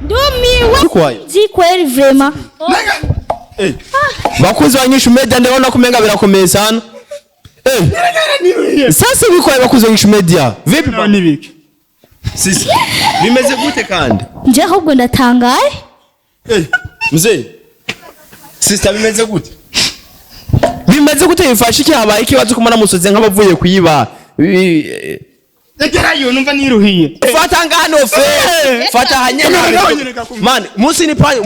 Ndumiwe. Zikweli vrema. Bakuzi banyishu media ndabona kumenga birakomeye sana. Sasa bikwaye bakuzi banyishu media. Vipi ba nibiki? Sisi. Bimeze gute kandi? Nje ahubwo ndatangaye. Mzee. Sister bimeze gute? Bimeze gute bifasha iki habaye ikibazo kumana musoze nk'abavuye kuyiba. Egerayo numva niruhiye. Fata ngano fe. Fata hanyene. Man, musi ni pandiri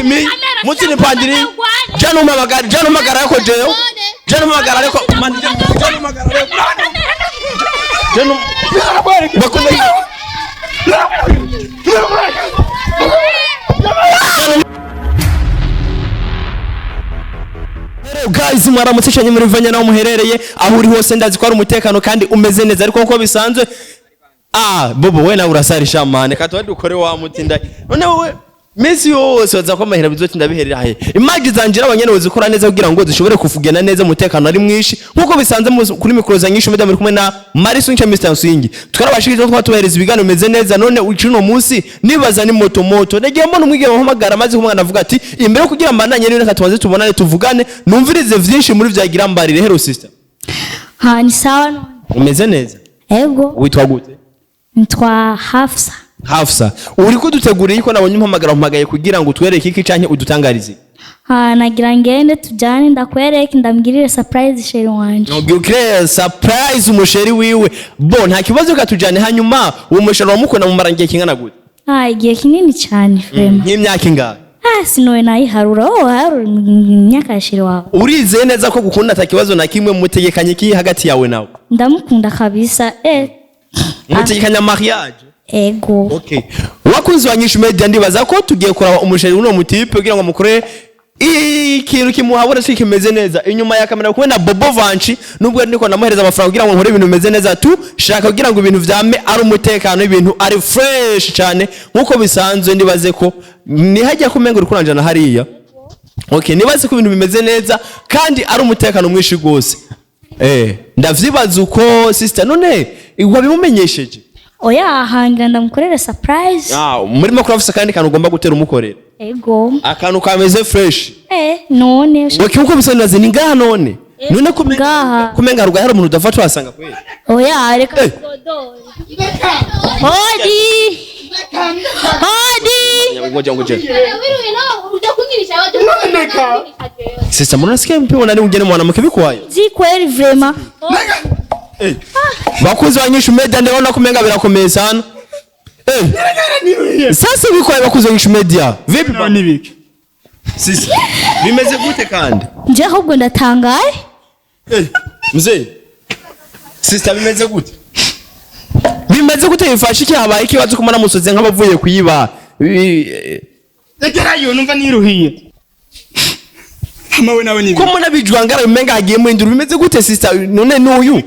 mi. Jano magara yako jeyo. Jano magara yako man. Jano magara yako. Jano. Bakunda. Guys, mwaramutse muri vanya naho muherereye aho uri hose ndazi ko ari umutekano kandi umeze neza ariko uko bisanzwe bobo we na urasarisha mane katwa dukore wa mutinda none wowe Messi yose waza ko mahera bizotinda biherera he imagi zanjira abanyene uzikora neza kugira ngo zishobore kufugena neza umutekano ari mwishi nkuko bisanze kuri mikro za nyinshi media muri kumwe na Marisuncha Mr. Swingi tukarabashikije ko tubahereza ibigano bimeze neza none ucino munsi nibaza ni moto nagiye mbona umwigeme wahamagara maze kumwana avuga ati imbere kugira mbandanye rero katubanze tubonane tuvugane numvirize vyinshi muri vyagira mbarire hero sister ni sawa none umeze neza ego witwa gute ntwa Hafsa uri kuduteguriye ko nabonye impamagara umpagaye kugira ngo utwereke iki canke udutangarize nagira ngende tujane ndakwereke ndambwirire surprise sheri wanje nogire surprise umusheri wiwe bo nta kibazo katujane hanyuma uwo musheri wamukona mu marangiye kingana gute igihe kinini cyane frema nk'imyaka ingahe sinowe nayiharura harura imyaka ya sheri wawe urizeye neza ko gukunda atakibazo na kimwe mutegekanye ki hagati yawe nawe ndamukunda kabisa mutegekanya mariage ego okay wakunzi wanyishu media ndibaza ko tugiye kuraba umusheri uno mutipe kugira ngo mukore ikintu kimuhabura cyo kimeze neza inyuma ya kamera kubona Bobo Vanchi nubwo ndiko namuhereza amafaranga kugira ngo nkore ibintu bimeze neza tu shaka kugira ngo ibintu vyame ari umutekano ibintu ari fresh cyane nkuko bisanzwe ndibaze ko ni hajya kumenga uri kuranjana hariya okay nibaze ko ibintu bimeze neza kandi ari umutekano mwishi gose ndavyibaza uko sister none wabimumenyesheje oya hanga ndamukorera surprise muri makuru afisa kandi kantu ugomba gutera umukorera ego akantu kameze fresh none uko bisanzwe ni ngaha none kumenga rugahera umuntu udafatwa wasanga kweli oya reka hodi ngoja sasa mnasikia mpeo nani ungene mwana mkibikwaye zikweli vrema bakuzi banyishu media ndabona kumenga birakomeye sana sasa bikwaye bakuzi banyishu media vipi ba nibiki sisi bimeze gute kandi nje ahubwo ndatangaye mzee sister bimeze gute bifasha iki habaye ikibazo kumana musoze nk'abavuye kuyiba egerayo numva niruhiye amawe nawe nibi ko muna bijwangara bimenga hagiye mu induru bimeze gute sister none n'uyu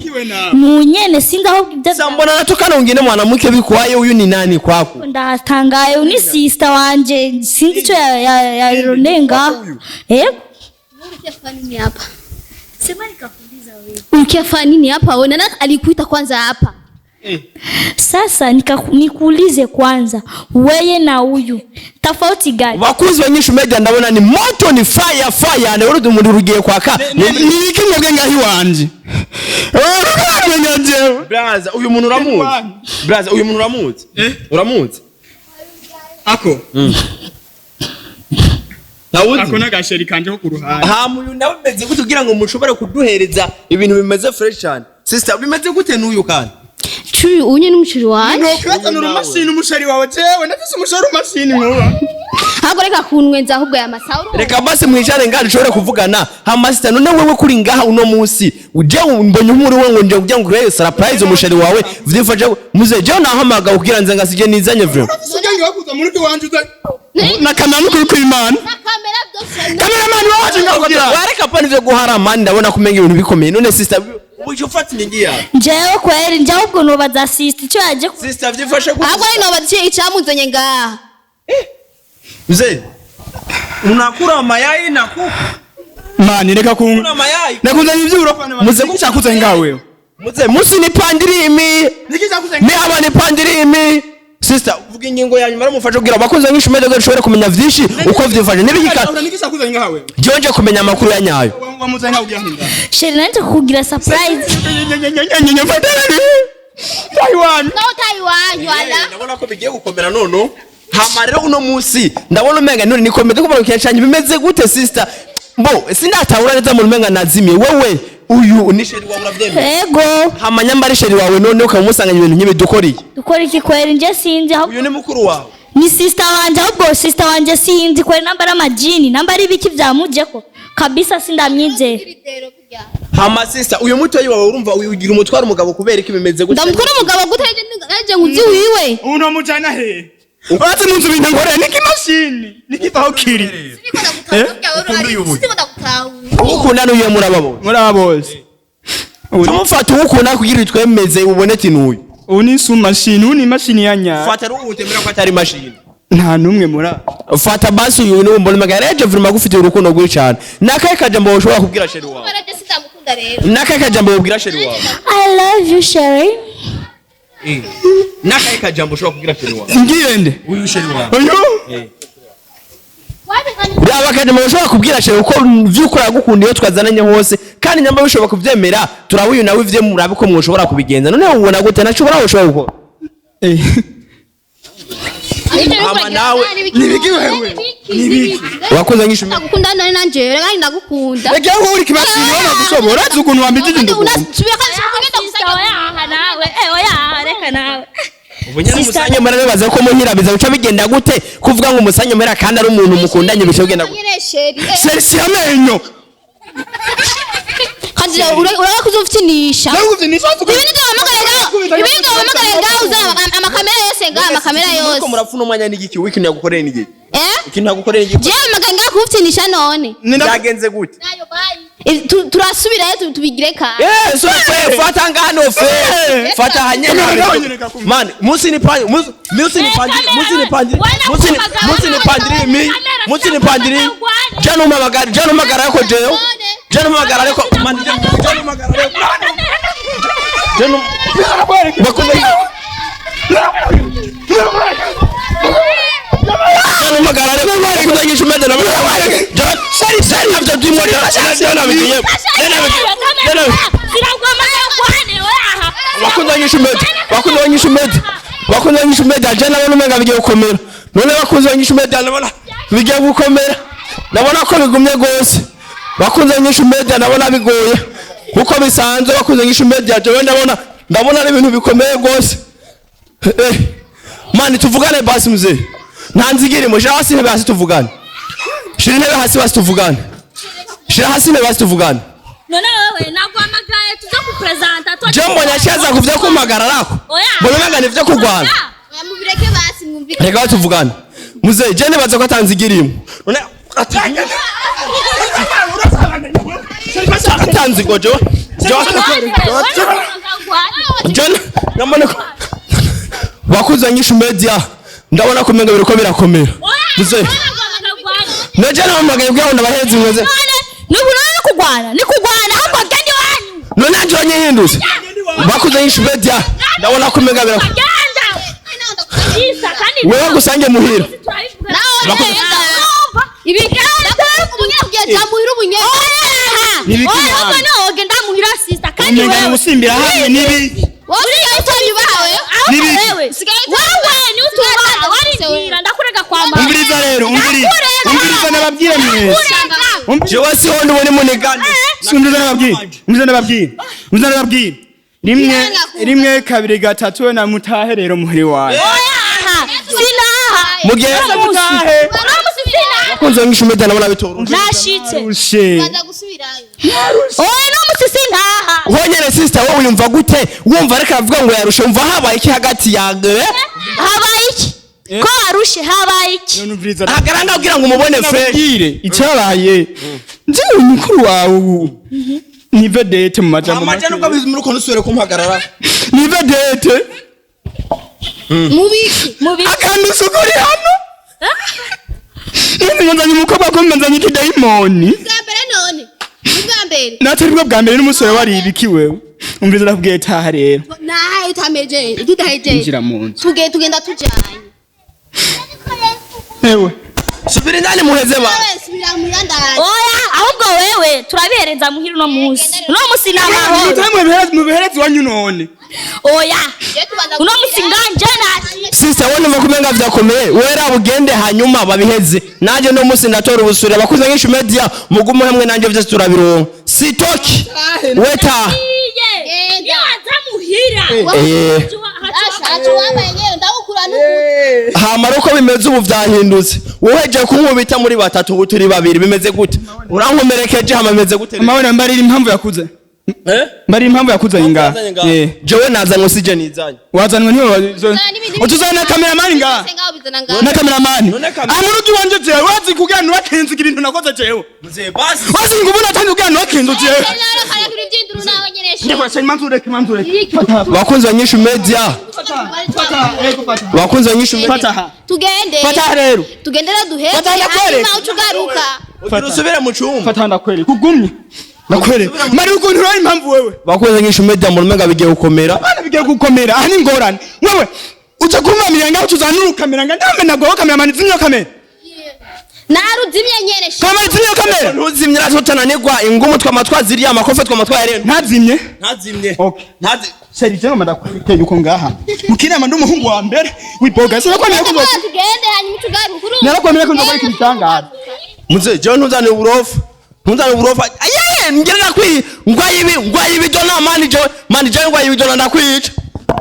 munyene singa ahubwo ibyo sambona natokana ungene mwana muke bikwaye uyu ni nani kwako ndatangaye uni sister wanje sinzi cyo ya ironenga Ukifanya nini hapa? Sema nikakuuliza wewe. Ukifanya nini hapa? Wewe nani alikuita kwanza hapa? Sasa nikuulize kwanza wewe na huyu tofauti gani? Bakuzi banyishu media ndabona ni moto ni fire na uri umuntu rugiye kwaka ni iki mugenge hiwanje Braza uyu muntu uramuzi uramuzi ako ako nagasheri kanje ko kuruhande muyu nawe bimeze gute kugira ngo mushobore kuduhereza ibintu bimeze fresh cyane sister bimeze gute n'uyu kandi Chui unye n'umushiri waje. No kwazana mashini umushari wawe jewe ndafise umushari mashini nkuba. Hago reka kunwenza ahubwo ya masauro. Reka basi mwicare ngari ushobore kuvugana. Ha master none wewe kuri ngaha uno munsi. Uje mbonye umuri we nje kugira ngo ureye surprise umushari wawe. Vyifasha muze je nahamaga kugira nze ngasije nizanye vre. Sije wakuza muri ki wanje na kamera kuri kwimana. Na kamera byose. Cameraman waje ngakugira. Wareka pani vyo guharama ndabona kumenga ibintu bikomeye. None sister uje ufata ningiya. Jewe kweri nje ahubwo nobaza sister cyo yaje. Sister vyifasha gute? Hago ari nobaza icamuzanye ngaha. Mzee unakula mayai na kuku mani reka kuna mayai nakuzanye ivy'urofane muze kuchakuza ngawe wewe muze musi ni pandirimi nikizakuza ni aba ni pandirimi vuga ingingo ya nyuma ramufasha kugira abakunzi nyinshi mede gashobora kumenya vyinshi uko vyifashe nibikika uranigisa kuzanye nkawe jonje kumenya amakuru ya nyayo wamuzanye nkawe ugira hinda sheri nanje kugira surprise Taiwan no Taiwan wala ndabona ko bigiye gukomera nono hama rero uno munsi ndabona umenga none nikomeze ko barukiyacanye bimeze gute sister bo sindatahura neza mu rumenga nazimye wewe uyu ni sheri wawe uravyemeye yego hama nyambari sheri wawe none ukamusanganya ibintu nyibe dukora iki kwera nje sinzi aho uyu ni mukuru wawe ni sister wanje ahubwo sister wanje sinzi kwera nambara amajini nambara ibiki vyamujeko kabisa sindamyizera hama sister uyu mutoyi wawe urumva ugira umutwara umugabo kubera iki bimeze gute ndamukora umugabo gutaje naje nguzi wiwe uno mujana he Urazi munzu bintu ngore niki machine nikivaho kiri ukunda n'uyu murababose tumufata ukunda kugira twemeze ubone tinuyu uni su machine uni machine yanya fata ruhutemera ko atari machine nta numwe mura fata basi uyu ni umbona magareje vrima gufite urukundo rw'i cyane nakaye kajambo ushobora kubwira sheri wawe nakaye kajambo ubwira sheri wawe I love you Sherry nakaye kajambo ushobora kubwira sheri wawe ngiyende uyu sheri wawe uyu Yaba kajambo ushobora kubwira sheri uko vyukora gukunda iyo twazananye hose kandi nyamba bishobora kuvyemera turabuyu nawe ivye murabe ko mwoshobora kubigenza none ubona gute nashobora ushobora gukora ama nawe nibiki wewe nibiki wakoze nk'ishu ndagukunda none nanje rega ndagukunda rega uri kibasi yona gushobora ukuntu wambijije ndiko unasubiye kandi kugenda gusanga oya nawe oya reka nawe ubunyana musanye mara baza ko munyirabiza uca bigenda gute kuvuga ngo umusanye mara kandi ari umuntu mukundanye bisho bigenda gute sheri si amenyo kandi uraba kuzufitinisha nakuzinisha ibindi wamagara uzana amakamera yose amakamera yose ko murapfuna umwanya n'igiki wiki yagukoreye n'igiki eh ikintu yagukoreye n'igiki je maganga kufitinisha none byagenze gute nayo bye turasubirayo tubigire ka so fata ngano fata hanyene man musi ni pandiri jano magara yako jeyo jano magara yako man jano magara yako jano bakuze jano magara yako bakuze nyishumede na sari after doing what wakunze nyishumede jana bano menga bigiye gukomera none bakunze nyishumede nabona bigiye gukomera nabona ko bigumye gose bakunze nyishumede nabona bigoye kuko bisanzwe bakunze nyishumede yaje ndabona ari ibintu bikomeye gose mani tuvugane basi mzee ntanzigire mo hasi ntebe hasi tuvugane shira ntebe hasi basi tuvugane shira hasi ntebe basi tuvugane none wewe nagwamagaye tuza kupresenta to Jombo nyashaza kuvya kumagarara ko mbona ngane vyo kugwana mubireke basi mwumvike reka tuvugane muzee je nebaza ko atanzigirimo none atanzigo jo John namone ko bakuza nyishu media ndabona ko menga biriko birakomera muzee Naje namagaye bwa ndabahezi mwoze ni kugwana hapo gende wanyu none njonye hinduse bakuza nyishu media ndabona ko menga birakomera wewe gusange muhira ibiganda umunyabwiye jamuhira ubunyega oya ogenda muhira sister kandi wewe musimbira hamwe nibi wowe yatonyi bawe wewe ni utuba waringira ndakurega kwamba umviriza rero umviriza nababwire mwe jewe si hondi ubone munegane umviriza nababwire rimwe kabiri gatatu na mutahe rero muhiri wawe sinaha mugihe mutahe kunzo ngishumeda nabona bitoro nashitse baza gusubirayo oya no musisi ntaha wonyene sister wowe yumva gute wumva reka avuga ngo yarusha umva habaye iki hagati yawe habaye iki ko arushe habaye iki agaranga abwira ngo umubone fresh icyabaye nzi umukuru wawe ni vedete mu majambo amajana uko bizi muri kono sure kumpagarara ni vedete mubiki akandi sukuri hano nzanye umukobwa ko nzanye ikidayimoni bwambere none bwambere natari bwa mbere n'umusore wari ibiki wewe umviriza nakubwiye taha rero nahaye utameje tudaheje injira mu nzu tugenda tujanye ewe subira indani muheze ba oya ahubwo wewe turabihereza muhira no munsi n'amahoro mubiherezi wanyu none oya uno munsi nganje nati sister wone makumenga vyakomeye wera bugende hanyuma babiheze nanje no munsi ndatora ubusure abakuze nk'ishu media mugumu hamwe nanje vyose turabironka sitoki weta hamaruko bimeze ubu vyahindutse woheje kunkubita muri batatu ubu turi babiri bimeze gute urankomerekeje hama bimeze gute amabona mbarira impamvu yakuze mbarira impamvu yakuze inga jewe nazanye usije nizanye wazanwe niwe utuzana cameraman inga na cameraman amurugi wanje jewe wazi kugira nwakenziga ibintu nakoze jewe muzee basi wazi ngubona tandi kugira nwakenzo jewe ndiko manzureke bakunze banyishu media bakunze banyishu media tugende fata rero tugendera duheze hanyuma ucugaruka urusubire mu cyumba fata ndakwere kugumye nakwere mari ukuntu uri impamvu wewe bakunze nk'ishu media mu rumenga bigiye gukomera bana bigiye gukomera ani ngorane wewe uza kumamira ngaho tuzanura kamera ngandame nagoho kamera mani zinyo kamera naruzimye nyene kamera zinyo kamera ntuzimye razotananirwa ingumu twamatwa ziriya amakofe twamatwa yareno ntazimye okay seri je ngoma ndakwite yuko ngaha mukirama ndumuhungu wa mbere wiboga se nakwamira ko tugende hanyuma tugaruka narakwamira ko ndakora ikitangara muze je ntuzane uburofa ayaye ngere nakwi ngwaye ibidona manager ngwaye ibidona ndakwica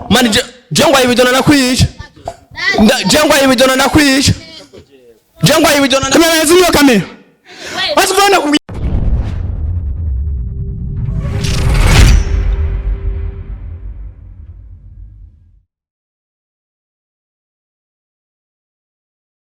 manager je ngwaye ibidona ndakwica je ngwaye ibidona ndakwica je ngwaye ibidona kamera zinyo kamera wasivana